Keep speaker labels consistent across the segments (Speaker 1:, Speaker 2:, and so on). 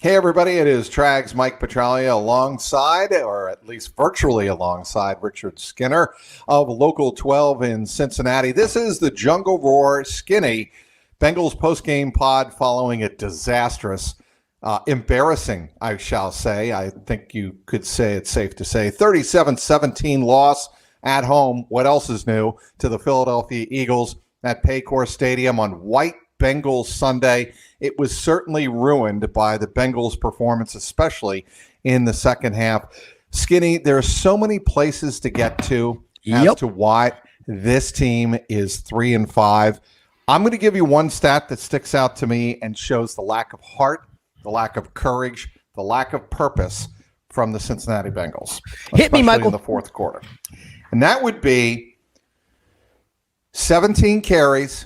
Speaker 1: Hey everybody, it is Trags Mike Petralia alongside, or at least virtually alongside, Richard Skinner of Local 12 in Cincinnati. This is the Jungle Roar Skinny Bengals postgame pod following a disastrous, embarrassing, I shall say. I think you could say it's safe to say 37-17 loss at home. What else is new to the Philadelphia Eagles at Paycor Stadium on White Bengals Sunday? It was certainly ruined by the Bengals' performance, especially in the second half. Skinny, there are so many places to get to as to why this team is 3-5. I'm going to give you one stat that sticks out to me and shows the lack of heart, the lack of courage, the lack of purpose from the Cincinnati Bengals.
Speaker 2: Hit me, Michael.
Speaker 1: In the fourth quarter. And that would be 17 carries,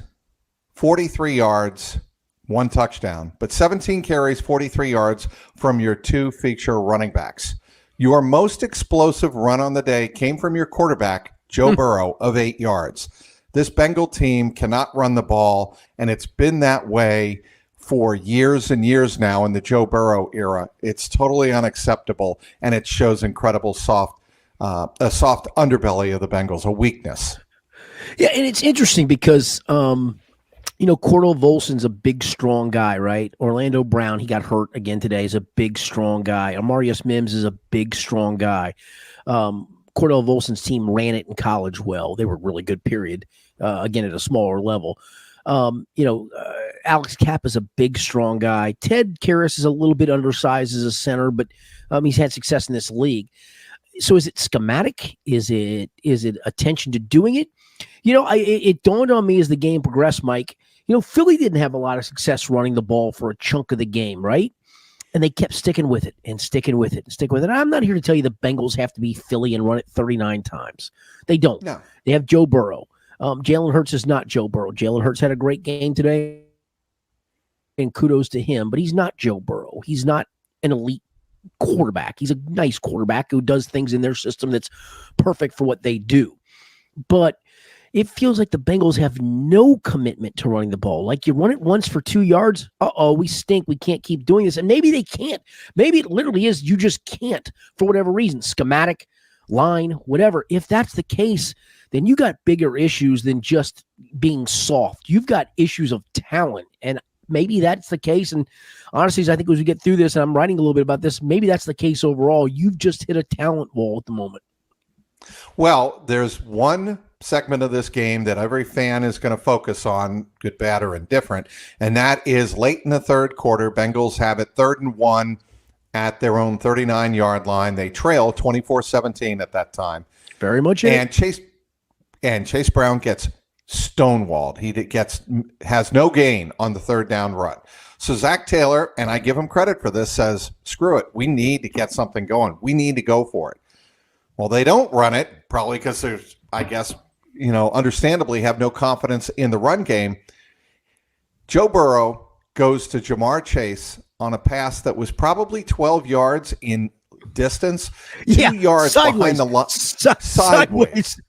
Speaker 1: 43 yards, one touchdown, but 17 carries, 43 yards from your two feature running backs. Your most explosive run on the day came from your quarterback, Joe Burrow, of 8 yards. This Bengal team cannot run the ball, and it's been that way for years and years now in the Joe Burrow era. It's totally unacceptable, and it shows incredible a soft underbelly of the Bengals, a weakness.
Speaker 2: Yeah, and it's interesting because Cordell Volson's a big, strong guy, right? Orlando Brown, he got hurt again today, is a big, strong guy. Amarius Mims is a big, strong guy. Cordell Volson's team ran it in college well. They were really good, period, again, at a smaller level. Alex Kapp is a big, strong guy. Ted Karras is a little bit undersized as a center, but he's had success in this league. So is it schematic? Is it attention to doing it? It dawned on me as the game progressed, Mike. Philly didn't have a lot of success running the ball for a chunk of the game, right? And they kept sticking with it and sticking with it and sticking with it. I'm not here to tell you the Bengals have to be Philly and run it 39 times. They don't. No. They have Joe Burrow. Jalen Hurts is not Joe Burrow. Jalen Hurts had a great game today, and kudos to him, but he's not Joe Burrow. He's not an elite quarterback. He's a nice quarterback who does things in their system that's perfect for what they do. But it feels like the Bengals have no commitment to running the ball. Like, you run it once for 2 yards. We stink. We can't keep doing this. And maybe they can't. Maybe it literally is you just can't for whatever reason. Schematic, line, whatever. If that's the case, then you got bigger issues than just being soft. You've got issues of talent. And maybe that's the case. And honestly, as I think as we get through this, and I'm writing a little bit about this, maybe that's the case overall. You've just hit a talent wall at the moment.
Speaker 1: Well, there's one segment of this game that every fan is going to focus on, good, bad, or indifferent, and that is late in the third quarter. Bengals have it 3rd and 1 at their own 39-yard line. They trail 24-17 at that time.
Speaker 2: Very much
Speaker 1: and Chase Brown gets stonewalled. He has no gain on the third down run. So Zach Taylor, and I give him credit for this, says, screw it. We need to get something going. We need to go for it. Well, they don't run it, probably because there's, I guess, understandably have no confidence in the run game. Joe Burrow goes to Jamar Chase on a pass that was probably 12 yards in distance, 2 yards behind the line, sideways.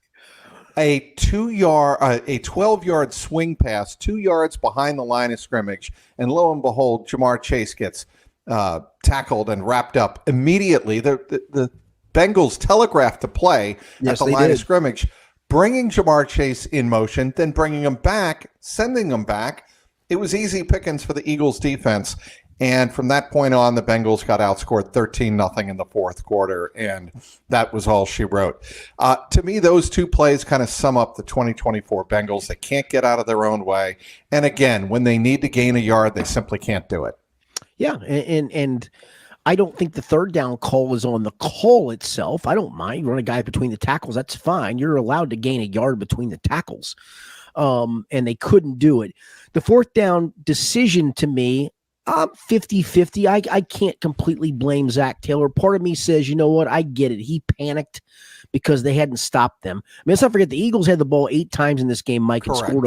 Speaker 1: A 12-yard swing pass, 2 yards behind the line of scrimmage, and lo and behold, Jamar Chase gets tackled and wrapped up immediately. The Bengals telegraphed the play at the line of scrimmage, bringing Jamar Chase in motion, then bringing him back, sending him back. It was easy pickings for the Eagles defense. And from that point on, the Bengals got outscored 13-0 in the fourth quarter, and that was all she wrote. To me, those two plays kind of sum up the 2024 Bengals. They can't get out of their own way. And again, when they need to gain a yard, they simply can't do it.
Speaker 2: Yeah, and I don't think the third down call is on the call itself. I don't mind. You run a guy between the tackles, that's fine. You're allowed to gain a yard between the tackles. And they couldn't do it. The fourth down decision, to me, I'm 50-50. I can't completely blame Zach Taylor. Part of me says, you know what? I get it. He panicked because they hadn't stopped them. I mean, let's not forget the Eagles had the ball 8 times in this game, Mike, and scored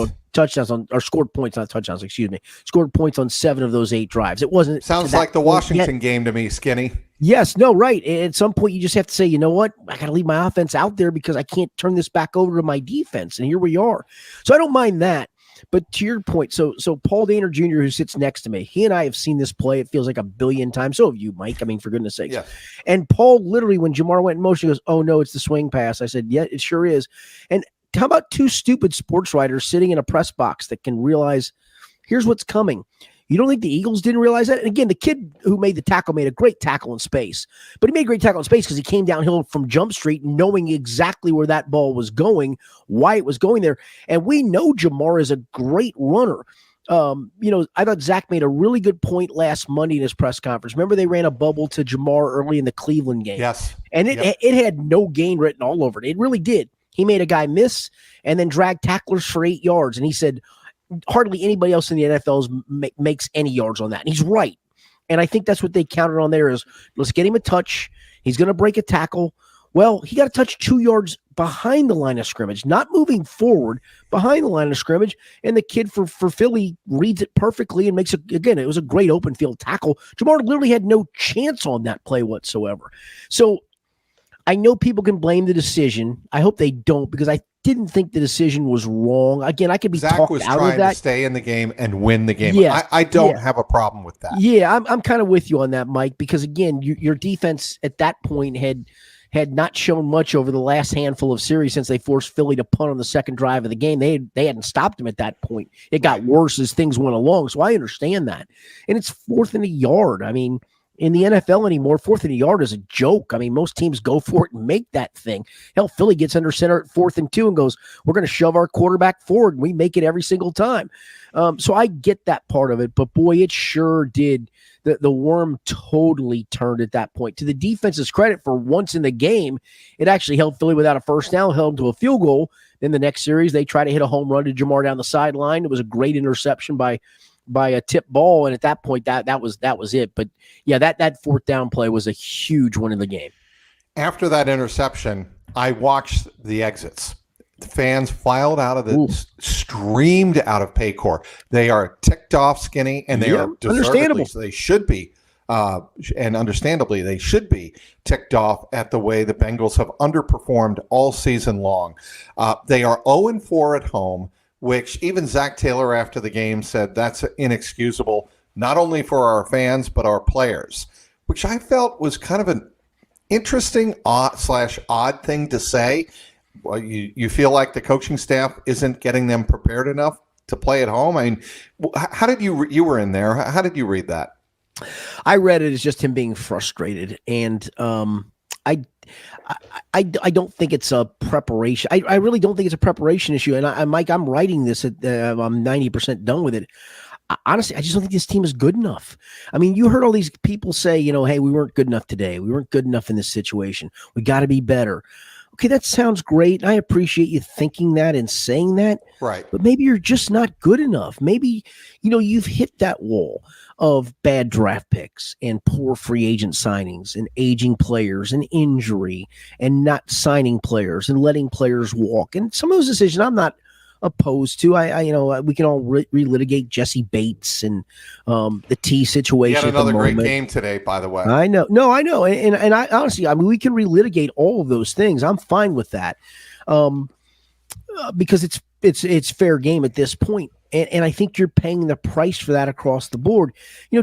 Speaker 2: points, not touchdowns, excuse me. Scored points on 7 of those 8 drives. It wasn't.
Speaker 1: Sounds like the Washington game to me, Skinny.
Speaker 2: Yes, no, right. At some point, you just have to say, you know what? I got to leave my offense out there because I can't turn this back over to my defense. And here we are. So I don't mind that. But to your point, so Paul Daner Jr., who sits next to me, he and I have seen this play. It feels like a billion times. So have you, Mike. I mean, for goodness sakes.
Speaker 1: Yeah.
Speaker 2: And Paul literally, when Jamar went in motion, he goes, "Oh no, it's the swing pass." I said, "Yeah, it sure is." And how about two stupid sports writers sitting in a press box that can realize, here's what's coming. You don't think the Eagles didn't realize that? And again, the kid who made the tackle made a great tackle in space, but he made a great tackle in space because he came downhill from Jump Street knowing exactly where that ball was going, why it was going there. And we know Jamar is a great runner. I thought Zach made a really good point last Monday in his press conference. Remember, they ran a bubble to Jamar early in the Cleveland game.
Speaker 1: Yes.
Speaker 2: And it had no gain written all over it. It really did. He made a guy miss and then dragged tacklers for 8 yards. And he said, hardly anybody else in the NFL makes any yards on that. And he's right. And I think that's what they counted on there is, let's get him a touch. He's going to break a tackle. Well, he got a touch 2 yards behind the line of scrimmage, not moving forward, behind the line of scrimmage. And the kid for Philly reads it perfectly and makes it was a great open field tackle. Jamar literally had no chance on that play whatsoever. So I know people can blame the decision. I hope they don't, because I didn't think the decision was wrong. Again, I could be
Speaker 1: Zach
Speaker 2: talked
Speaker 1: was
Speaker 2: out of
Speaker 1: trying
Speaker 2: that.
Speaker 1: to stay in the game and win the game.
Speaker 2: Yeah.
Speaker 1: I don't have a problem with that.
Speaker 2: Yeah, I'm kind of with you on that, Mike, because again, your defense at that point had not shown much over the last handful of series since they forced Philly to punt on the second drive of the game. They hadn't stopped him at that point. It got worse as things went along, so I understand that. And it's 4th and a yard. I mean, in the NFL anymore, 4th and a yard is a joke. I mean, most teams go for it and make that thing. Hell, Philly gets under center at 4th and 2 and goes, we're going to shove our quarterback forward. And we make it every single time. So I get that part of it. But, boy, it sure did. The worm totally turned at that point. To the defense's credit, for once in the game, it actually held Philly without a first down, held them to a field goal. Then the next series, they try to hit a home run to Jamar down the sideline. It was a great interception by a tip ball, and at that point, that was it. But yeah, that 4th down play was a huge one in the game.
Speaker 1: After that interception, I watched the exits. The fans filed out of the streamed out of Paycor. They are ticked off, Skinny, and they are deservedly, so they should be, and understandably, they should be ticked off at the way the Bengals have underperformed all season long. They are 0-4 at home, which even Zach Taylor after the game said that's inexcusable, not only for our fans, but our players, which I felt was kind of an interesting odd thing to say. Well, you feel like the coaching staff isn't getting them prepared enough to play at home? I mean, how did you were in there. How did you read that?
Speaker 2: I read it as just him being frustrated. And I don't think it's a preparation. I really don't think it's a preparation issue. And Mike, I'm writing this I'm 90% done with it. Honestly, I just don't think this team is good enough. I mean, you heard all these people say, hey, we weren't good enough today. We weren't good enough in this situation. We got to be better. Okay, that sounds great. I appreciate you thinking that and saying that.
Speaker 1: Right.
Speaker 2: But maybe you're just not good enough. Maybe, you've hit that wall of bad draft picks and poor free agent signings and aging players and injury and not signing players and letting players walk. And some of those decisions I'm not opposed to. We can all relitigate Jesse Bates and the T situation.
Speaker 1: He had another great game today, by the way.
Speaker 2: I know. No, I know. And I honestly, we can relitigate all of those things. I'm fine with that. Because it's fair game at this point. And I think you're paying the price for that across the board.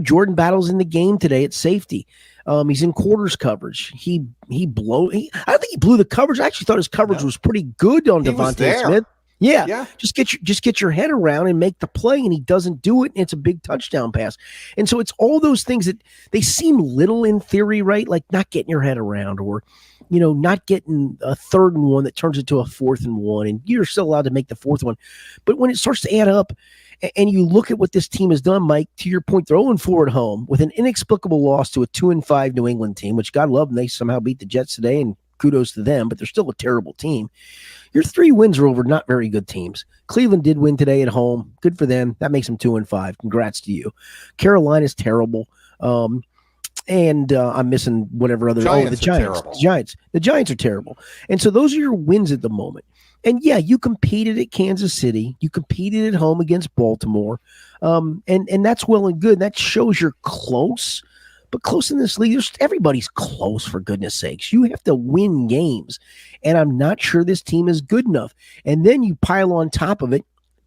Speaker 2: Jordan Battle's in the game today at safety. He's in quarters coverage. I don't think he blew the coverage. I actually thought his coverage was pretty good on Devontae Smith. Yeah. Just get your head around and make the play, and he doesn't do it, and it's a big touchdown pass. And so it's all those things that they seem little in theory, right? Like not getting your head around, or not getting a 3rd and 1 that turns into a 4th and 1, and you're still allowed to make the 4th one. But when it starts to add up, and you look at what this team has done, Mike, to your point, they're 0-4 at home with an inexplicable loss to a 2-5 New England team, which God love them. They somehow beat the Jets today, and kudos to them, but they're still a terrible team. Your 3 wins are over not very good teams. Cleveland did win today at home. Good for them. That makes them 2-5. Congrats to you. Carolina's terrible. And I'm missing whatever other. The Giants. The Giants are terrible. And so those are your wins at the moment. And yeah, you competed at Kansas City. You competed at home against Baltimore. And that's well and good. That shows you're close. But close in this league, everybody's close, for goodness sakes. You have to win games. And I'm not sure this team is good enough. And then you pile on top of it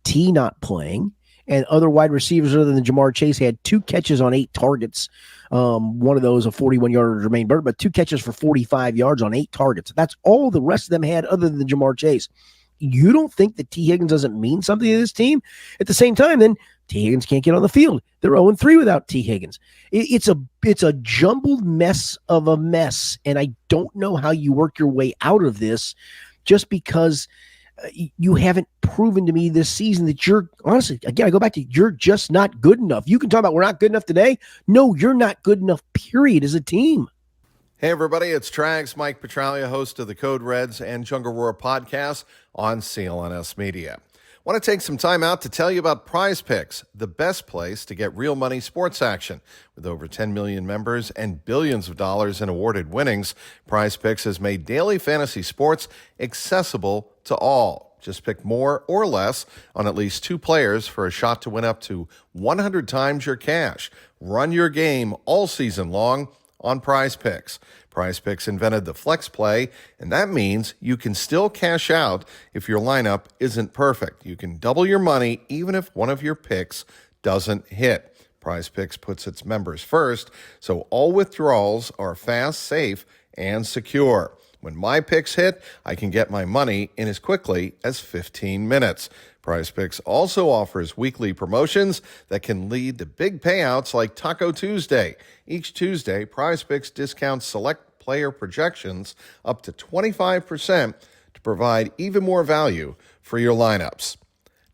Speaker 2: T not playing, and other wide receivers other than Jamar Chase had 2 catches on 8 targets. One of those a 41-yarder Jermaine Burton, but 2 catches for 45 yards on 8 targets. That's all the rest of them had other than Jamar Chase. You don't think that T. Higgins doesn't mean something to this team? At the same time, then T. Higgins can't get on the field. They're 0-3 without T. Higgins. It's a jumbled mess of a mess, and I don't know how you work your way out of this just because you haven't proven to me this season that you're, honestly, again, I go back to you're just not good enough. You can talk about we're not good enough today. No, you're not good enough, period, as a team.
Speaker 1: Hey, everybody, it's Trags, Mike Petralia, host of the Code Reds and Jungle Roar podcast on CLNS Media. Want to take some time out to tell you about Prize Picks, the best place to get real money sports action. With over 10 million members and billions of dollars in awarded winnings, Prize Picks has made daily fantasy sports accessible to all. Just pick more or less on at least 2 players for a shot to win up to 100 times your cash. Run your game all season long on Prize Picks. Prize Picks invented the flex play, and that means you can still cash out if your lineup isn't perfect. You can double your money even if one of your picks doesn't hit. Prize Picks puts its members first, so all withdrawals are fast, safe, and secure. When my picks hit, I can get my money in as quickly as 15 minutes. Prize Picks also offers weekly promotions that can lead to big payouts like Taco Tuesday. Each Tuesday, Prize Picks discounts select player projections up to 25% to provide even more value for your lineups.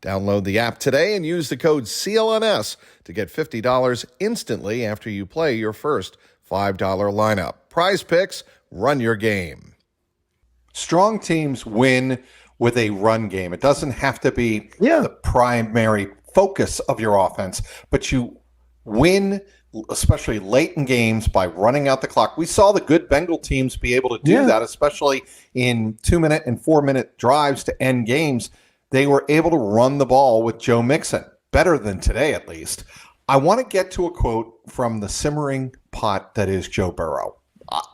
Speaker 1: Download the app today and use the code CLNS to get $50 instantly after you play your first $5 lineup. Prize Picks, run your game. Strong teams win with a run game. It doesn't have to be the primary focus of your offense, but you win, especially late in games, by running out the clock. We saw the good Bengal teams be able to do that, especially in 2-minute and 4-minute drives to end games. They were able to run the ball with Joe Mixon, better than today at least. I want to get to a quote from the simmering pot that is Joe Burrow.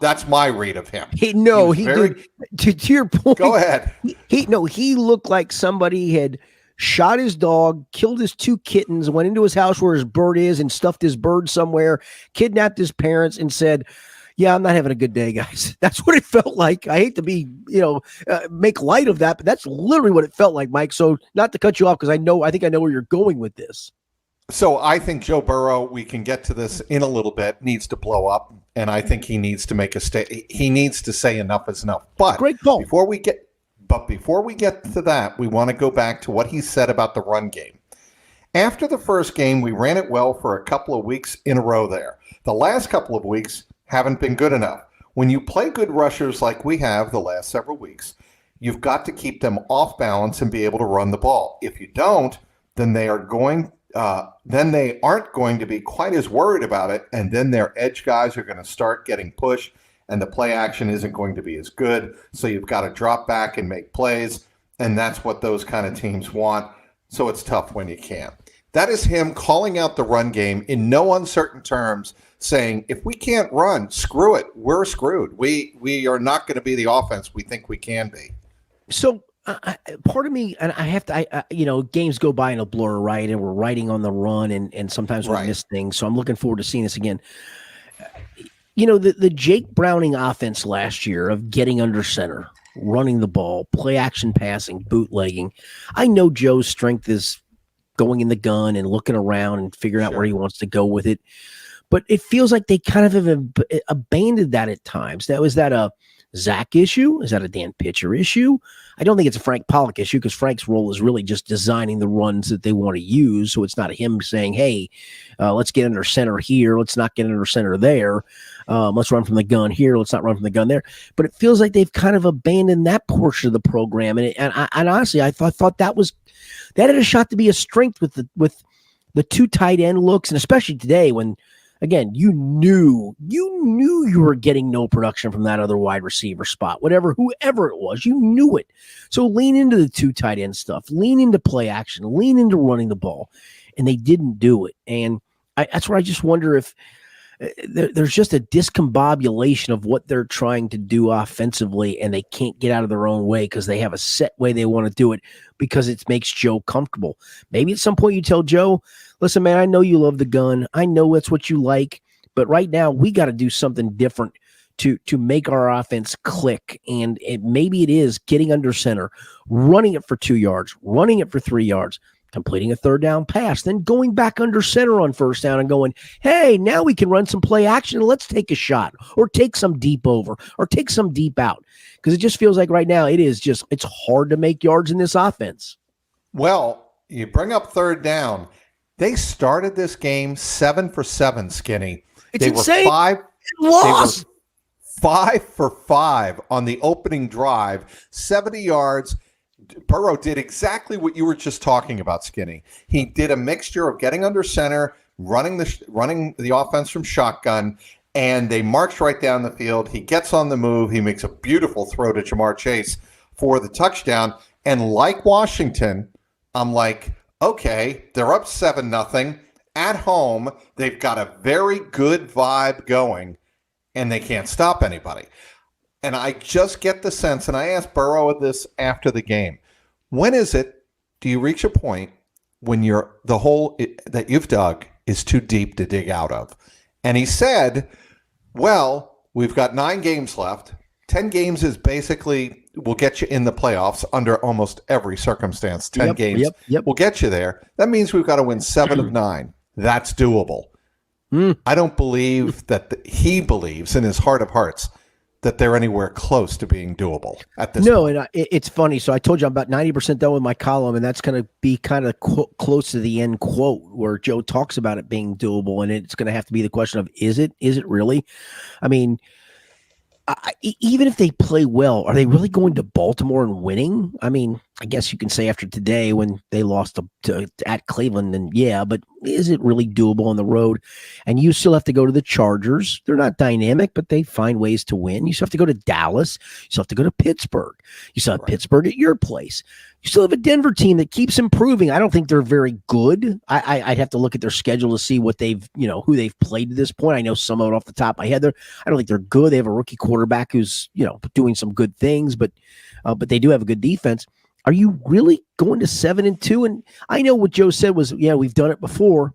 Speaker 1: That's my read of him.
Speaker 2: He did. To your point.
Speaker 1: Go ahead.
Speaker 2: He looked like somebody had shot his dog, killed his 2 kittens, went into his house where his bird is and stuffed his bird somewhere, kidnapped his parents and said, yeah, I'm not having a good day, guys. That's what it felt like. I hate to be, make light of that, but that's literally what it felt like, Mike. So not to cut you off, because I think I know where you're going with this.
Speaker 1: So I think Joe Burrow, we can get to this in a little bit, needs to blow up, and I think he needs to make a he needs to say enough is enough. But
Speaker 2: great call.
Speaker 1: Before we get to that, we want to go back to what he said about the run game. After the first game, we ran it well for a couple of weeks in a row there. The last couple of weeks haven't been good enough. When you play good rushers like we have the last several weeks, you've got to keep them off balance and be able to run the ball. If you don't, then they aren't going to be quite as worried about it, and then their edge guys are going to start getting pushed, and the play action isn't going to be as good, so you've got to drop back and make plays, and that's what those kind of teams want, so it's tough when you can't. That is him calling out the run game in no uncertain terms, saying, if we can't run, screw it, we're screwed. We are not going to be the offense we think we can be.
Speaker 2: So part of me, and I have to, games go by in a blur, right? And we're writing on the run, and sometimes we miss things. So I'm looking forward to seeing this again. The Jake Browning offense last year of getting under center, running the ball, play action passing, bootlegging. I know Joe's strength is going in the gun and looking around and figuring out where he wants to go with it. But it feels like they kind of have abandoned that at times. Was that a Zach issue? Is that a Dan Pitcher issue? I don't think it's a Frank Pollock issue, because Frank's role is really just designing the runs that they want to use. So it's not him saying, hey, let's get under center here. Let's not get under center there. Let's run from the gun here. Let's not run from the gun there. But it feels like they've kind of abandoned that portion of the program. And honestly, I thought that had a shot to be a strength with the 2 tight end looks, and especially today when, again, you knew you were getting no production from that other wide receiver spot, whoever it was, you knew it. So lean into the 2 tight end stuff, lean into play action, lean into running the ball, and they didn't do it. And that's where I just wonder if, there's just a discombobulation of what they're trying to do offensively, and they can't get out of their own way because they have a set way they want to do it because it makes Joe comfortable. Maybe at some point you tell Joe, listen, man, I know you love the gun. I know that's what you like, but right now we got to do something different to make our offense click. And maybe it is getting under center, running it for 2 yards, running it for 3 yards, completing a third down pass, then going back under center on first down and going, hey, now we can run some play action and let's take a shot or take some deep over or take some deep out. Because it just feels like right now it's hard to make yards in this offense.
Speaker 1: Well, you bring up third down. They started this game 7 for 7, Skinny.
Speaker 2: It's
Speaker 1: they
Speaker 2: insane.
Speaker 1: They were 5 for 5 on the opening drive, 70 yards. Burrow did exactly what you were just talking about, Skinny. He did a mixture of getting under center, running the offense from shotgun, and they marched right down the field. He gets on the move. He makes a beautiful throw to Jamar Chase for the touchdown. And like Washington, I'm like, okay, they're up 7-0 at home. They've got a very good vibe going, and they can't stop anybody. And I just get the sense, and I asked Burrow this after the game, when do you reach a point when the hole that you've dug is too deep to dig out of? And he said, well, we've got 9 games left. 10 games is basically will get you in the playoffs under almost every circumstance. 10 games will get you there. That means we've got to win 7 of 9. That's doable. I don't believe that he believes in his heart of hearts that they're anywhere close to being doable at this point.
Speaker 2: And it's funny. So I told you I'm about 90% done with my column, and that's going to be kind of close to the end quote where Joe talks about it being doable, and it's going to have to be the question of, is it really? I mean, even if they play well, are they really going to Baltimore and winning? I mean, I guess you can say after today when they lost at Cleveland, and but is it really doable on the road? And you still have to go to the Chargers. They're not dynamic, but they find ways to win. You still have to go to Dallas. You still have to go to Pittsburgh. You still have Pittsburgh at your place. You still have a Denver team that keeps improving. I don't think they're very good. I'd have to look at their schedule to see what who they've played to this point. I know some of it off the top of my head. I don't think they're good. They have a rookie quarterback who's, doing some good things, but they do have a good defense. Are you really going to 7-2? And I know what Joe said was, we've done it before.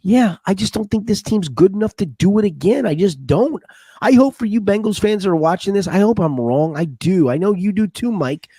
Speaker 2: Yeah, I just don't think this team's good enough to do it again. I just don't. I hope for you Bengals fans that are watching this, I hope I'm wrong. I do. I know you do too, Mike.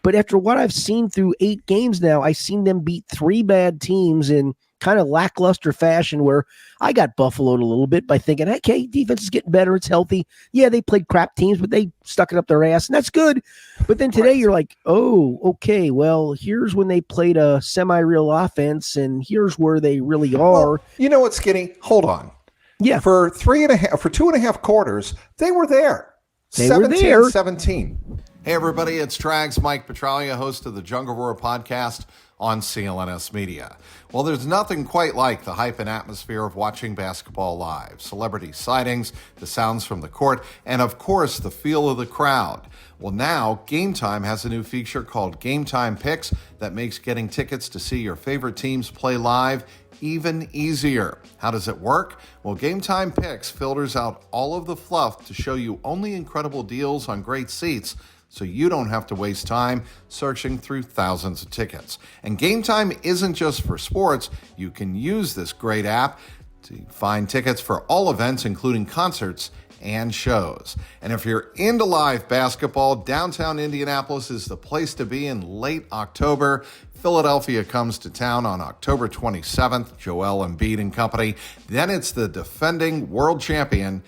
Speaker 2: But after what I've seen through 8 games now, I've seen them beat 3 bad teams in kind of lackluster fashion where I got buffaloed a little bit by thinking, okay, defense is getting better. It's healthy. Yeah, they played crap teams, but they stuck it up their ass, and that's good. But then today you're like, oh, okay, well, here's when they played a semi-real offense, and here's where they really are.
Speaker 1: Well, you know what, Skinny? Hold on.
Speaker 2: Yeah.
Speaker 1: For 2.5 quarters, they were there.
Speaker 2: They were there.
Speaker 1: 17. Hey, everybody, it's Trags, Mike Petralia, host of the Jungle Roar podcast on CLNS Media. Well, there's nothing quite like the hype and atmosphere of watching basketball live. Celebrity sightings, the sounds from the court, and of course, the feel of the crowd. Well, now, Game Time has a new feature called Game Time Picks that makes getting tickets to see your favorite teams play live even easier. How does it work? Well, Game Time Picks filters out all of the fluff to show you only incredible deals on great seats, so you don't have to waste time searching through thousands of tickets. And Game Time isn't just for sports. You can use this great app to find tickets for all events, including concerts and shows. And if you're into live basketball, downtown Indianapolis is the place to be in late October. Philadelphia comes to town on October 27th, Joel Embiid and company. Then it's the defending world champion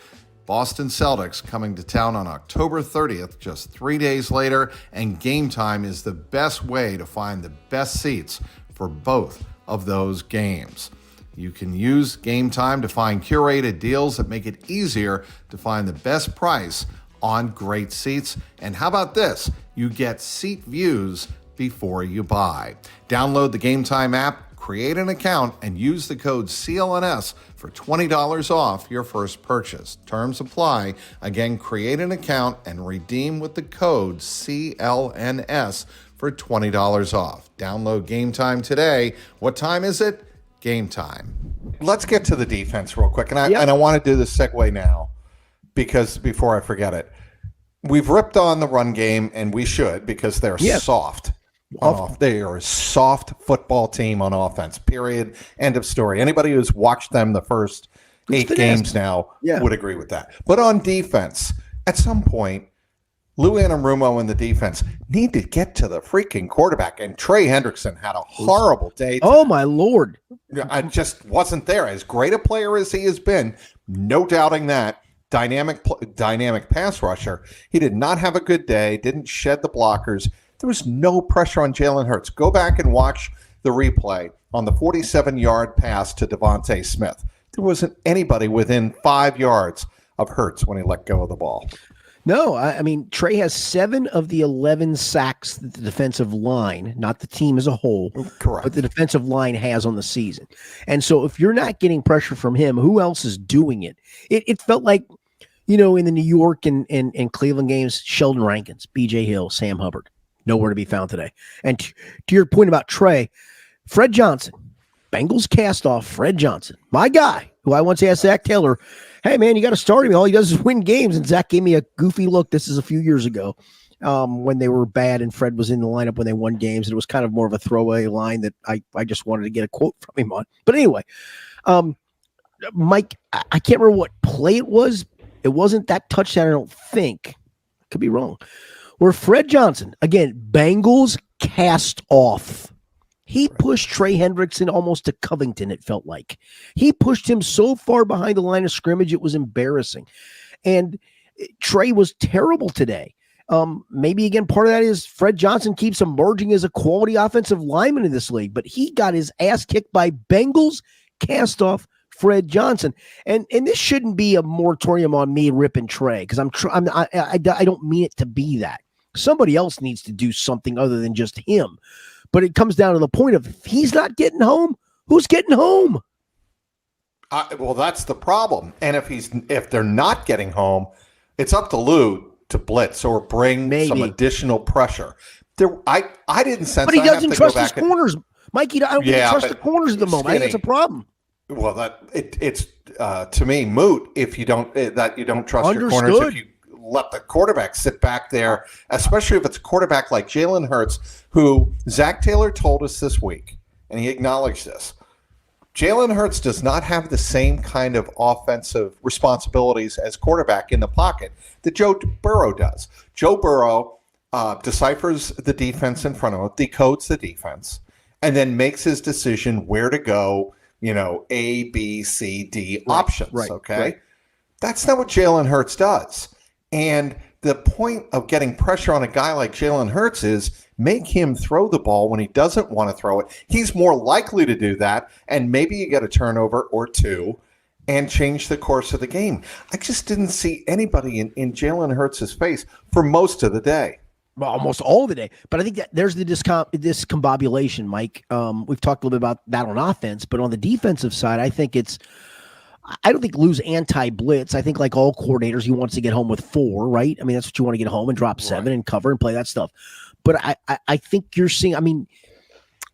Speaker 1: Boston Celtics coming to town on October 30th, just 3 days later, and Game Time is the best way to find the best seats for both of those games. You can use Game Time to find curated deals that make it easier to find the best price on great seats. And how about this? You get seat views before you buy. Download the Game Time app, create an account, and use the code CLNS for $20 off your first purchase. Terms apply. Again, create an account and redeem with the code CLNS for $20 off. Download Game Time today. What time is it? Game time. Let's get to the defense real quick. And
Speaker 2: Yep.
Speaker 1: I want to do this segue now because before I forget it, we've ripped on the run game, and we should because they're soft. They are a soft football team on offense, period. End of story. Anybody who's watched them the first 8 games now would agree with that. But on defense, at some point, Lou Anarumo and the defense need to get to the freaking quarterback. And Trey Hendrickson had a horrible day.
Speaker 2: Oh, my Lord.
Speaker 1: I just wasn't there. As great a player as he has been, no doubting that, dynamic pass rusher, he did not have a good day, didn't shed the blockers. There was no pressure on Jalen Hurts. Go back and watch the replay on the 47-yard pass to Devontae Smith. There wasn't anybody within 5 yards of Hurts when he let go of the ball.
Speaker 2: No, I mean, Trey has 7 of the 11 sacks that the defensive line, not the team as a whole,
Speaker 1: correct,
Speaker 2: but the defensive line has on the season. And so if you're not getting pressure from him, who else is doing it? It felt like, in the New York and Cleveland games, Sheldon Rankins, B.J. Hill, Sam Hubbard, nowhere to be found today. And to your point about Trey, Fred Johnson, Bengals cast off Fred Johnson, my guy, who I once asked Zach Taylor, hey, man, you got to start him. All he does is win games. And Zach gave me a goofy look. This is a few years ago when they were bad and Fred was in the lineup when they won games. And it was kind of more of a throwaway line that I just wanted to get a quote from him on. But anyway, Mike, I can't remember what play it was. It wasn't that touchdown, I don't think. Could be wrong. Where Fred Johnson, again, Bengals cast off. He pushed Trey Hendrickson almost to Covington, it felt like. He pushed him so far behind the line of scrimmage, it was embarrassing. And Trey was terrible today. Maybe, again, part of that is Fred Johnson keeps emerging as a quality offensive lineman in this league, but he got his ass kicked by Bengals cast-off Fred Johnson. And this shouldn't be a moratorium on me ripping Trey, because I don't mean it to be that. Somebody else needs to do something other than just him. But it comes down to the point of if he's not getting home, who's getting home?
Speaker 1: Well, that's the problem. And if they're not getting home, it's up to Lou to blitz or bring some additional pressure. I didn't sense.
Speaker 2: But he doesn't trust his corners, Mikey. I don't trust the corners at the moment. I think it's a problem.
Speaker 1: Well, it's to me moot if you don't trust your corners. If you let the quarterback sit back there, especially if it's a quarterback like Jalen Hurts, who Zach Taylor told us this week, and he acknowledged this. Jalen Hurts does not have the same kind of offensive responsibilities as quarterback in the pocket that Joe Burrow does. Joe Burrow deciphers the defense in front of him, decodes the defense, and then makes his decision where to go, A, B, C, D options, okay? Right. That's not what Jalen Hurts does. And the point of getting pressure on a guy like Jalen Hurts is make him throw the ball when he doesn't want to throw it. He's more likely to do that, and maybe you get a turnover or two and change the course of the game. I just didn't see anybody in Jalen Hurts' face for most of the day.
Speaker 2: Well, almost all of the day. But I think that there's the discombobulation, Mike. We've talked a little bit about that on offense, but on the defensive side, I don't think Lou's anti-blitz. I think like all coordinators, he wants to get home with 4, right? I mean, that's what you want to get home and drop 7 and cover and play that stuff. But I think you're seeing,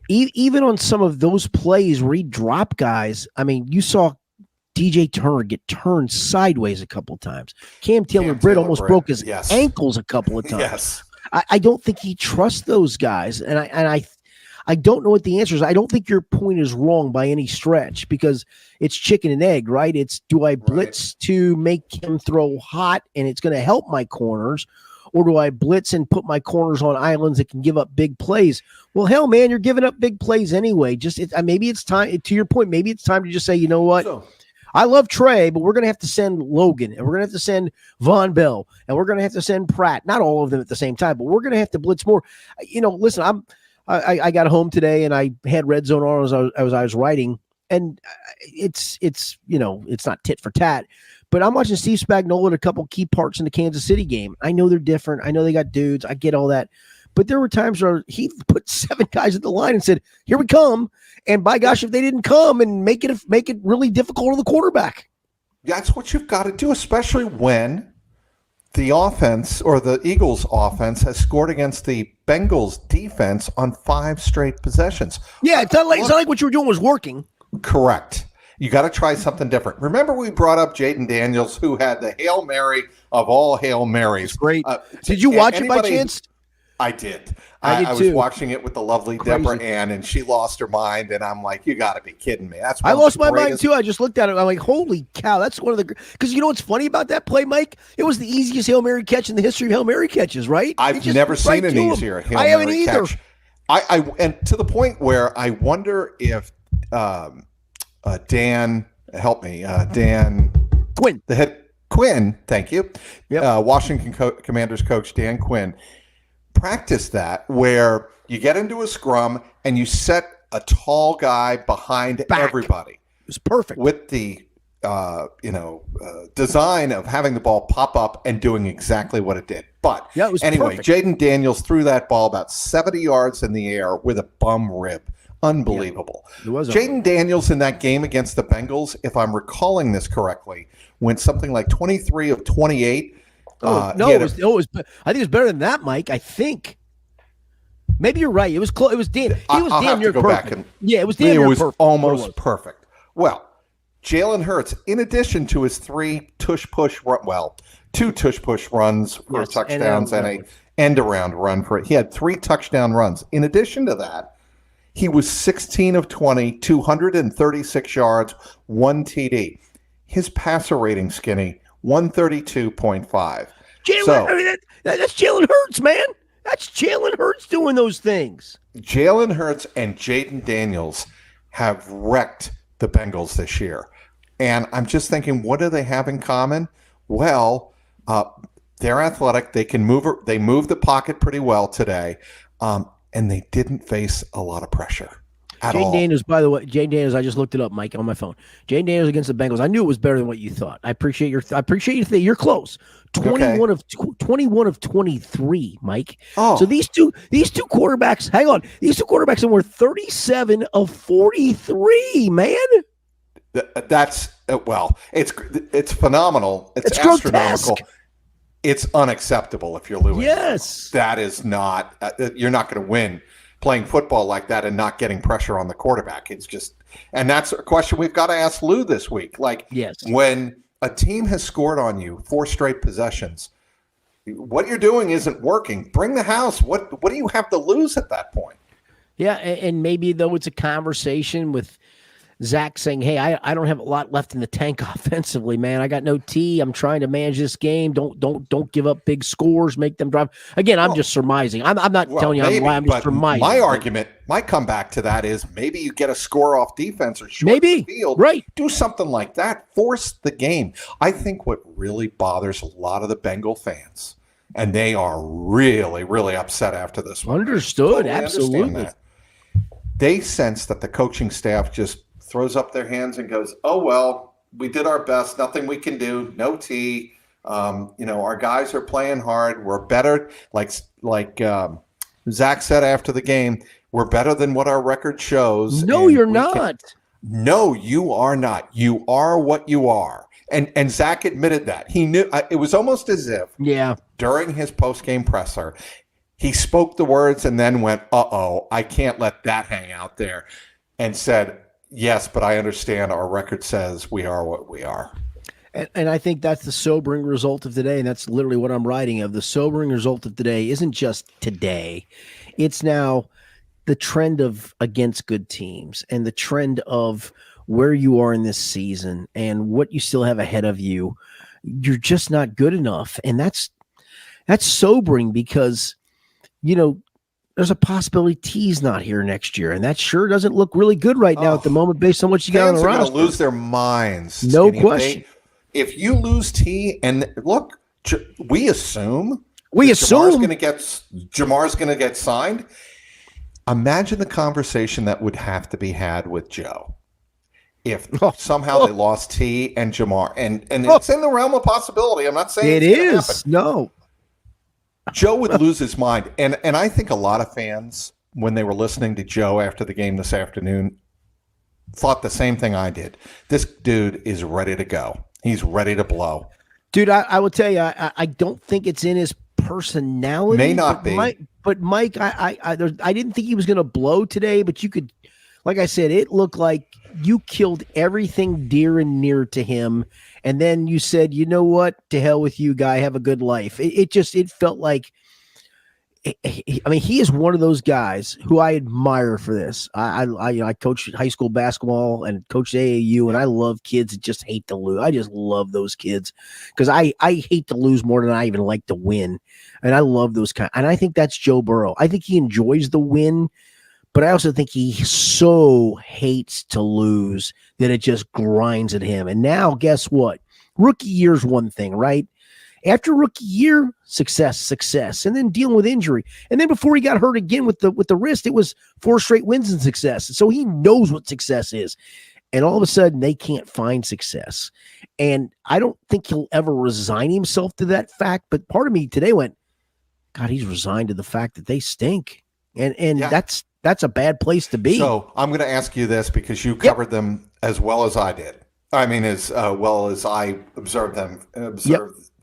Speaker 2: even on some of those plays where he dropped guys, you saw DJ Turner get turned sideways a couple of times. Cam Taylor-Britt almost broke his ankles a couple of times.
Speaker 1: Yes.
Speaker 2: I don't think he trusts those guys. And I don't know what the answer is. I don't think your point is wrong by any stretch because it's chicken and egg, right? It's do I blitz to make him throw hot and it's going to help my corners, or do I blitz and put my corners on islands that can give up big plays? Well, hell, man, you're giving up big plays anyway. Maybe it's time, to your point, maybe it's time to just say, you know what? I love Trey, but we're going to have to send Logan, and we're going to have to send Von Bell, and we're going to have to send Pratt. Not all of them at the same time, but we're going to have to blitz more. Listen, I got home today and I had Red Zone on as I was writing, and it's not tit for tat, but I'm watching Steve Spagnuolo at a couple key parts in the Kansas City game. I know they're different. I know they got dudes. I get all that. But there were times where he put 7 guys at the line and said, here we come. And by gosh, if they didn't come and make it really difficult on the quarterback.
Speaker 1: That's what you've got to do, especially when the offense or the Eagles offense has scored against the Bengals defense on 5 straight possessions.
Speaker 2: Yeah, it's not like what you were doing was working.
Speaker 1: Correct. You got to try something different. Remember, we brought up Jaden Daniels, who had the Hail Mary of all Hail Marys.
Speaker 2: It's great. Did you watch it by
Speaker 1: anybody-
Speaker 2: chance?
Speaker 1: I did.
Speaker 2: I did
Speaker 1: was
Speaker 2: too.
Speaker 1: watching it with the lovely
Speaker 2: Crazy.
Speaker 1: Deborah Ann, and she lost her mind. And I'm like, you got to be kidding me. That's
Speaker 2: I
Speaker 1: one of
Speaker 2: lost
Speaker 1: the
Speaker 2: my mind
Speaker 1: greatest-
Speaker 2: too. I just looked at it. I'm like, holy cow, that's one of the because you know what's funny about that play, Mike? It was the easiest Hail Mary catch in the history of Hail Mary catches, right?
Speaker 1: I've
Speaker 2: It just
Speaker 1: never
Speaker 2: went
Speaker 1: seen
Speaker 2: right
Speaker 1: an
Speaker 2: to him.
Speaker 1: easier Hail
Speaker 2: I haven't
Speaker 1: Mary
Speaker 2: either.
Speaker 1: catch. I and to the point where I wonder if Dan, help me, Dan
Speaker 2: Quinn.
Speaker 1: the head Quinn, thank you.
Speaker 2: Yep.
Speaker 1: Washington Commanders coach Dan Quinn practiced that where you get into a scrum and you set a tall guy behind
Speaker 2: Back.
Speaker 1: everybody
Speaker 2: It was perfect.
Speaker 1: with the design of having the ball pop up and doing exactly what it did. But
Speaker 2: Yeah, it was
Speaker 1: anyway,
Speaker 2: perfect.
Speaker 1: Jaden Daniels threw that ball about 70 yards in the air with a bum rib. Unbelievable.
Speaker 2: It was
Speaker 1: Jaden Daniels in that game against the Bengals, if I'm recalling this correctly, went something like 23 of 28.
Speaker 2: No,
Speaker 1: he
Speaker 2: it
Speaker 1: had
Speaker 2: was, I think it was better than that, Mike. I think. Maybe you're right. It was close. It was damn. He was
Speaker 1: I'll
Speaker 2: damn
Speaker 1: have
Speaker 2: near
Speaker 1: to go
Speaker 2: perfect.
Speaker 1: back and
Speaker 2: Yeah, it was damn
Speaker 1: it
Speaker 2: near
Speaker 1: was
Speaker 2: perfect.
Speaker 1: almost
Speaker 2: It was.
Speaker 1: perfect. Well, Jalen Hurts, in addition to his two tush push runs for
Speaker 2: Yes,
Speaker 1: touchdowns and
Speaker 2: and
Speaker 1: a end around run for it. He had 3 touchdown runs. In addition to that, he was 16 of 20, 236 yards, 1 TD. His passer rating, Skinny, 132.5.
Speaker 2: Jalen, I mean, that's Jalen Hurts, man. That's Jalen Hurts doing those things.
Speaker 1: Jalen Hurts and Jaden Daniels have wrecked the Bengals this year. And I'm just thinking, what do they have in common? Well, they're athletic. They can move. They move the pocket pretty well today. And they didn't face a lot of pressure at all.
Speaker 2: Jaden Daniels, by the way, Jaden Daniels, I just looked it up, Mike, on my phone. Jaden Daniels against the Bengals. I knew it was better than what you thought. I appreciate you. You're close. 21 of 23, Mike.
Speaker 1: Oh.
Speaker 2: So these two quarterbacks, hang on. These two quarterbacks were 37 of 43, man.
Speaker 1: That's well, it's phenomenal. It's astronomical.
Speaker 2: grotesque.
Speaker 1: It's unacceptable if you're Lewis.
Speaker 2: Yes.
Speaker 1: That is not. You're not going to win playing football like that and not getting pressure on the quarterback. It's just, and that's a question we've got to ask Lou this week. Like,
Speaker 2: Yes.
Speaker 1: when a team has scored on you 4 straight possessions, what you're doing isn't working. Bring the house. What do you have to lose at that point?
Speaker 2: Yeah, and maybe though it's a conversation with Zach saying, "Hey, I don't have a lot left in the tank offensively, man. I got no T. I'm trying to manage this game. Don't give up big scores. Make them drive." Again, I'm just surmising. I'm not telling you
Speaker 1: maybe,
Speaker 2: I'm just surmising.
Speaker 1: My argument, my comeback to that is maybe you get a score off defense or short
Speaker 2: Maybe.
Speaker 1: the field.
Speaker 2: Right.
Speaker 1: Do something like that. Force the game. I think what really bothers a lot of the Bengal fans, and they are really, really upset after this one.
Speaker 2: Understood.
Speaker 1: Totally
Speaker 2: Absolutely.
Speaker 1: understand that. They sense that the coaching staff just throws up their hands and goes, "Oh, well, we did our best. Nothing we can do. No T. Our guys are playing hard. We're better." Like Zach said after the game, we're better than what our record shows.
Speaker 2: No, you're not.
Speaker 1: No, you are not. You are what you are. And Zach admitted that. He knew. It was almost as if during his post-game presser, he spoke the words and then went, "Uh-oh, I can't let that hang out there," and said, "Yes, but I understand our record says we are what we are."
Speaker 2: And I think that's the sobering result of today, and that's literally what I'm writing of. The sobering result of today isn't just today. It's now the trend of against good teams and the trend of where you are in this season and what you still have ahead of you. You're just not good enough. And that's sobering because, there's a possibility T's not here next year, and that sure doesn't look really good right now at the moment based on what you got on the roster.
Speaker 1: Fans are going to lose their minds.
Speaker 2: No
Speaker 1: Skinny.
Speaker 2: question.
Speaker 1: If you lose T, and look, we assume Jamar's going to get signed. Imagine the conversation that would have to be had with Joe if somehow they lost T and Jamar, and it's in the realm of possibility. I'm not saying
Speaker 2: it is. No.
Speaker 1: Joe would lose his mind. And I think a lot of fans, when they were listening to Joe after the game this afternoon, thought the same thing I did. This dude is ready to go. He's ready to blow.
Speaker 2: Dude, I will tell you, I don't think it's in his personality.
Speaker 1: May not be.
Speaker 2: But Mike, I didn't think he was going to blow today, but you could, like I said, it looked like you killed everything dear and near to him, and then you said, you know what, to hell with you, guy, have a good life. It felt like, I mean, he is one of those guys who I admire for this. I coached high school basketball and coached AAU, and I love kids that just hate to lose. I just love those kids because I hate to lose more than I even like to win, and I love those kind. And I think that's Joe Burrow. I think he enjoys the win, but I also think he so hates to lose that it just grinds at him. And now, guess what? Rookie year's one thing, right? After rookie year, success, and then dealing with injury. And then before he got hurt again with the wrist, it was 4 straight wins and success. So he knows what success is. And all of a sudden, they can't find success. And I don't think he'll ever resign himself to that fact. But part of me today went, God, he's resigned to the fact that they stink. And that's a bad place to be.
Speaker 1: So I'm going to ask you this because you covered them as well as I did. I mean, as well as I observed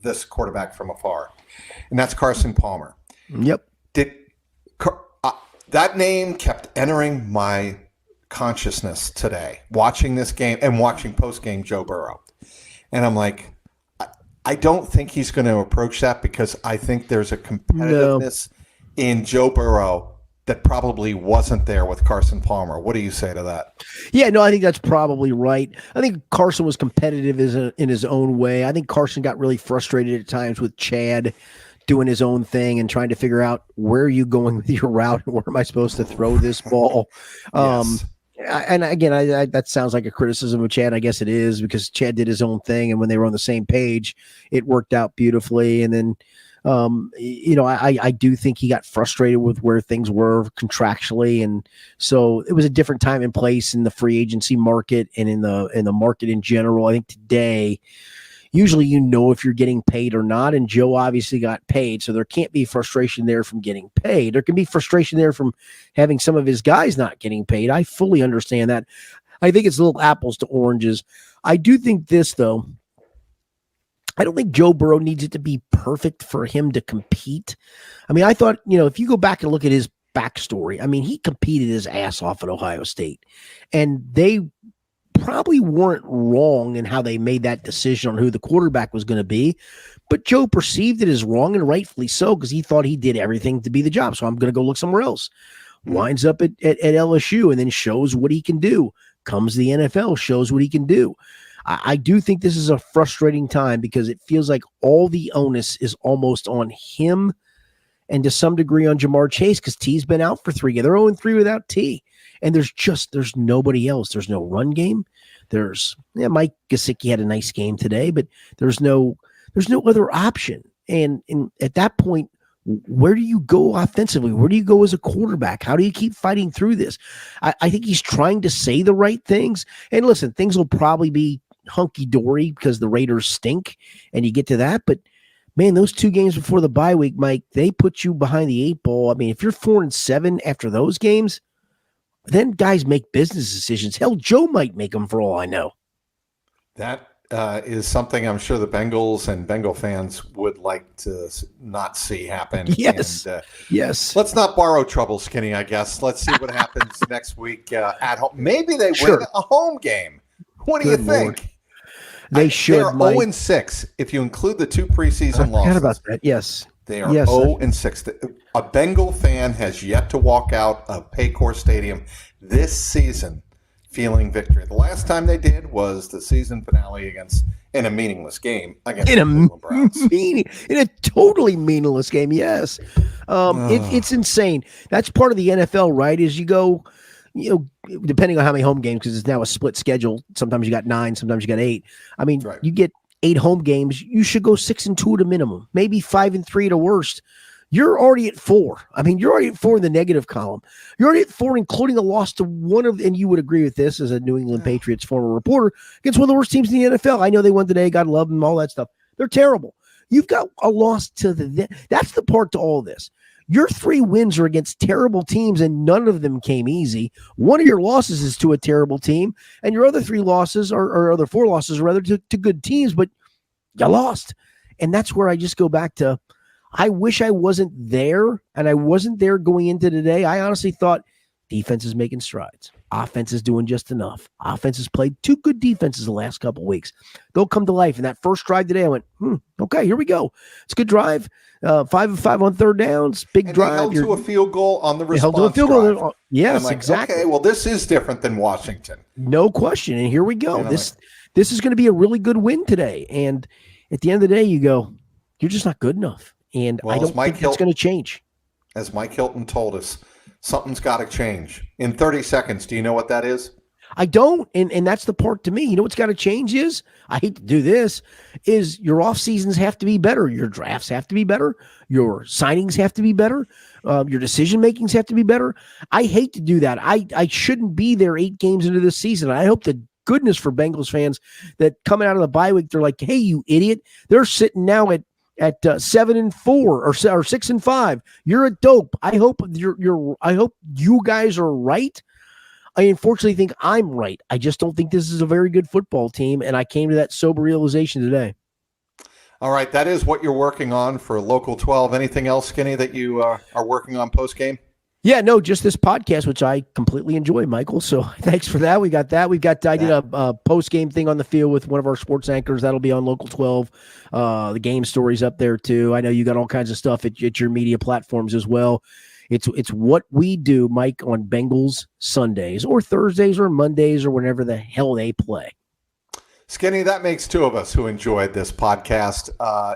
Speaker 1: this quarterback from afar, and that's Carson Palmer.
Speaker 2: Yep.
Speaker 1: That name kept entering my consciousness today, watching this game and watching post-game Joe Burrow. And I'm like, I don't think he's going to approach that because I think there's a competitiveness in Joe Burrow that probably wasn't there with Carson Palmer. What do you say to that?
Speaker 2: Yeah, no, I think that's probably right. I think Carson was competitive in his own way. I think Carson got really frustrated at times with Chad doing his own thing and trying to figure out where are you going with your route and where am I supposed to throw this ball.
Speaker 1: Yes.
Speaker 2: And again, I that sounds like a criticism of Chad. I guess it is because Chad did his own thing, and when they were on the same page, it worked out beautifully. And then I do think he got frustrated with where things were contractually. And so it was a different time and place in the free agency market and in the market in general. I think today, usually, if you're getting paid or not. And Joe obviously got paid. So there can't be frustration there from getting paid. There can be frustration there from having some of his guys not getting paid. I fully understand that. I think it's little apples to oranges. I do think this, though. I don't think Joe Burrow needs it to be perfect for him to compete. I mean, I thought, if you go back and look at his backstory, I mean, he competed his ass off at Ohio State, and they probably weren't wrong in how they made that decision on who the quarterback was going to be, but Joe perceived it as wrong, and rightfully so, because he thought he did everything to be the job. So I'm going to go look somewhere else. Winds up at LSU and then shows what he can do. Comes to the NFL, shows what he can do. I do think this is a frustrating time because it feels like all the onus is almost on him and to some degree on Jamar Chase because T's been out for 3 games. They're 0-3 without T. And there's nobody else. There's no run game. Mike Gesicki had a nice game today, but there's no other option. And at that point, where do you go offensively? Where do you go as a quarterback? How do you keep fighting through this? I think he's trying to say the right things. And listen, things will probably be hunky-dory because the Raiders stink and you get to that. But, man, those 2 games before the bye week, Mike, they put you behind the 8 ball. I mean, if you're 4-7 after those games, then guys make business decisions. Hell, Joe might make them for all I know.
Speaker 1: That is something I'm sure the Bengals and Bengal fans would like to not see happen.
Speaker 2: Yes.
Speaker 1: And,
Speaker 2: yes.
Speaker 1: Let's not borrow trouble, Skinny, I guess. Let's see what happens next week at home. Maybe they win a home game. What do you think?
Speaker 2: Lord. They should.
Speaker 1: They're 0-6 if you include the 2 preseason losses.
Speaker 2: I forgot about that. Yes.
Speaker 1: They are 0-6. A Bengal fan has yet to walk out of Paycor Stadium this season feeling victory. The last time they did was the season finale in a meaningless game against the Cleveland Browns.
Speaker 2: In a totally meaningless game, yes. It's insane. That's part of the NFL, right? Is you go, depending on how many home games, because it's now a split schedule. Sometimes you got 9, sometimes you got 8. I mean, You get 8 home games. You should go 6-2 at a minimum, maybe 5-3 at a worst. You're already at 4. I mean, you're already at 4 in the negative column. You're already at 4, including a loss to and you would agree with this as a New England Patriots former reporter, against one of the worst teams in the NFL. I know they won today. God love them, all that stuff. They're terrible. You've got a loss to that's the part to all this. Your 3 wins are against terrible teams, and none of them came easy. One of your losses is to a terrible team, and your other 3 losses, or other 4 losses, rather, to good teams, but you lost. And that's where I just go back to, I wish I wasn't there, and I wasn't there going into today. I honestly thought defense is making strides. Offense is doing just enough. Offense has played two good defenses the last couple weeks. They'll come to life. And that first drive today, I went, okay, here we go. It's a good drive. 5 of 5 on third downs. Big drive.
Speaker 1: They held to a field goal on the response
Speaker 2: held to a field goal.
Speaker 1: drive.
Speaker 2: Yes,
Speaker 1: like,
Speaker 2: exactly.
Speaker 1: Okay, well, this is different than Washington.
Speaker 2: No question. And here we go. This is going to be a really good win today. And at the end of the day, you go, you're just not good enough. And I don't think that's going to change.
Speaker 1: As Mike Hilton told us, something's got to change. In 30 seconds, do you know what that is?
Speaker 2: I don't. And that's the part to me. You know what's got to change is, I hate to do this, is your off seasons have to be better. Your drafts have to be better. Your signings have to be better. Your decision makings have to be better. I hate to do that. I shouldn't be there 8 games into this season. I hope to goodness for Bengals fans that coming out of the bye week, they're like, hey, you idiot. They're sitting now at 7-4 or 6-5. You're a dope. I hope I hope you guys are right. I unfortunately think I'm right. I just don't think this is a very good football team, and I came to that sober realization today.
Speaker 1: All right, that is what you're working on for Local 12. Anything else, Skinny, that you are working on post-game?
Speaker 2: Yeah, no, just this podcast, which I completely enjoy, Michael. So thanks for that. We got that. I did a post-game thing on the field with one of our sports anchors. That'll be on Local 12. The game stories up there, too. I know you got all kinds of stuff at your media platforms as well. It's what we do, Mike, on Bengals Sundays or Thursdays or Mondays or whenever the hell they play.
Speaker 1: Skinny, that makes 2 of us who enjoyed this podcast.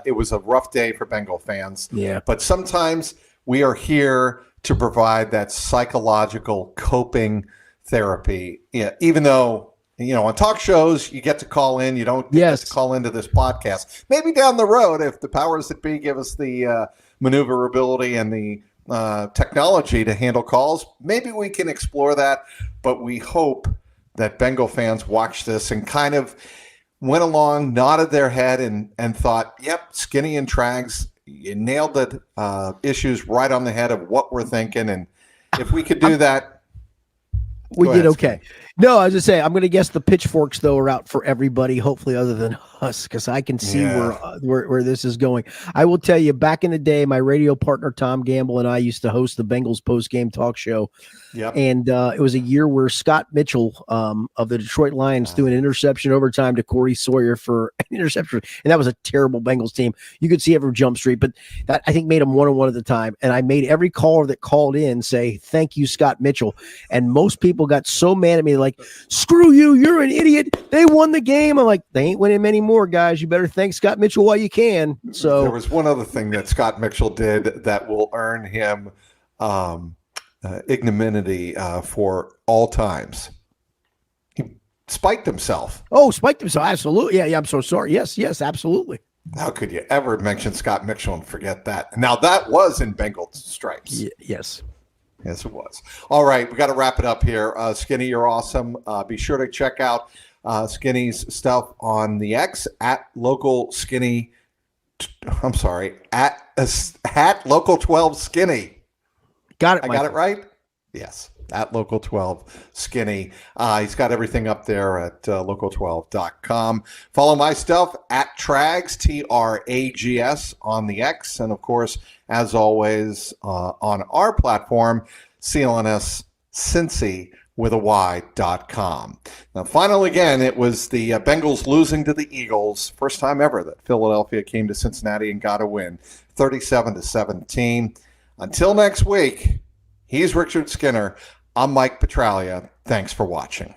Speaker 1: It was a rough day for Bengal fans.
Speaker 2: Yeah.
Speaker 1: But sometimes we are here to provide that psychological coping therapy. Yeah, even though, on talk shows, you get to call in. You don't get to call into this podcast. Maybe down the road, if the powers that be give us the maneuverability and the technology to handle calls, maybe we can explore that. But we hope that Bengal fans watched this and kind of went along, nodded their head, and thought, yep, Skinny and Trags, you nailed the issues right on the head of what we're thinking. And if we could do that,
Speaker 2: we did okay. No, I was just saying, I'm going to guess the pitchforks, though, are out for everybody, hopefully other than us, because I can see where this is going. I will tell you, back in the day, my radio partner, Tom Gamble, and I used to host the Bengals Postgame talk show. Yep. And it was a year where Scott Mitchell of the Detroit Lions threw an interception overtime to Corey Sawyer for an interception. And that was a terrible Bengals team. You could see it from Jump Street, but that, I think, made them 1-1 at the time. And I made every caller that called in say, thank you, Scott Mitchell. And most people got so mad at me, like, screw you, you're an idiot. They won the game. I'm like, they ain't winning many more, guys. You better thank Scott Mitchell while you can. So
Speaker 1: there was one other thing that Scott Mitchell did that will earn him ignominy for all times. He spiked himself.
Speaker 2: Oh, spiked himself. Absolutely. Yeah, I'm so sorry. Yes, absolutely.
Speaker 1: How could you ever mention Scott Mitchell and forget that? Now, that was in Bengals stripes.
Speaker 2: Yes.
Speaker 1: Yes, it was. All right, we got to wrap it up here. Skinny, you're awesome. Be sure to check out Skinny's stuff on the X at Local Skinny. I'm sorry, at Local 12 Skinny.
Speaker 2: Got it.
Speaker 1: I got it right? Yes, at Local 12 Skinny. He's got everything up there at local12.com. Follow my stuff at Trags, Trags on the X. And of course, as always, on our platform, CLNS Cincy with a Y.com. Now, finally, again, it was the Bengals losing to the Eagles. First time ever that Philadelphia came to Cincinnati and got a win, 37-17. Until next week, he's Richard Skinner. I'm Mike Petralia. Thanks for watching.